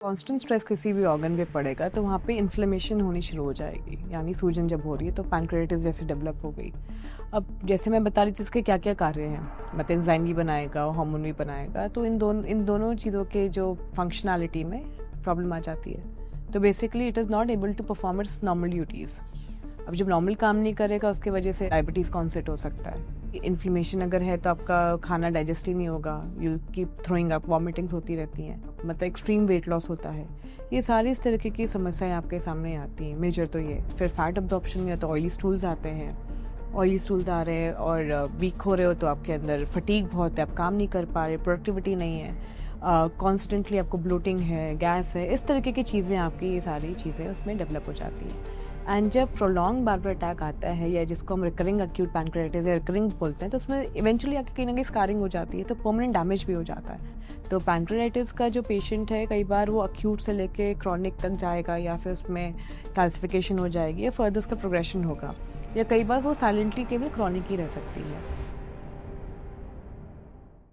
Constant stress किसी भी organ पे पड़ेगा तो वहाँ पे इन्फ्लेमेशन होनी शुरू हो जाएगी, यानी सूजन जब हो रही है तो पैनक्रेटिस जैसे डेवलप हो गई। अब जैसे मैं बता रही थी इसके क्या क्या कार्य हैं, मतलब एंजाइम भी बनाएगा, हार्मोन भी बनाएगा, तो इन दोनों चीज़ों के जो फंक्शनैलिटी में प्रॉब्लम आ जाती है। तो basically it is not able to perform its normal duties. अब जब नॉर्मल काम नहीं करेगा उसके वजह से डायबिटीज़ कॉन्सेट हो सकता है। इन्फ्लेमेशन अगर है तो आपका खाना डाइजेस्ट ही नहीं होगा, you keep throwing up, vomitings होती रहती हैं, मतलब एक्सट्रीम वेट लॉस होता है। ये सारी इस तरीके की समस्याएं आपके सामने आती हैं। मेजर तो ये, फिर फैट अब्जॉर्प्शन में तो ऑयली स्टूल्स आते हैं, ऑयली स्टूल्स आ रहे हैं और वीक हो रहे हो तो आपके अंदर फटीग बहुत है, आप काम नहीं कर पा रहे, प्रोडक्टिविटी नहीं है, कॉन्स्टेंटली आपको ब्लोटिंग है, गैस है, इस तरीके की चीज़ें आपकी, ये सारी चीज़ें उसमें डेवलप हो जाती हैं। एंड जब प्रोलॉन्ग बार बार अटैक आता है, या जिसको हम रिकरिंग एक्यूट पैनक्रेटिस या रिकरिंग बोलते हैं, तो उसमें इवेंचुअली आके कहीं ना कहीं स्कारिंग हो जाती है, तो परमानेंट डैमेज भी हो जाता है। तो पैनक्रेटिस का जो पेशेंट है, कई बार वो एक्यूट से लेके क्रॉनिक तक जाएगा, या फिर उसमें कैल्सिफिकेशन हो जाएगी, या फर्दर उसका प्रोग्रेशन होगा, या कई बार वो साइलेंटली केवल क्रॉनिक ही रह सकती है।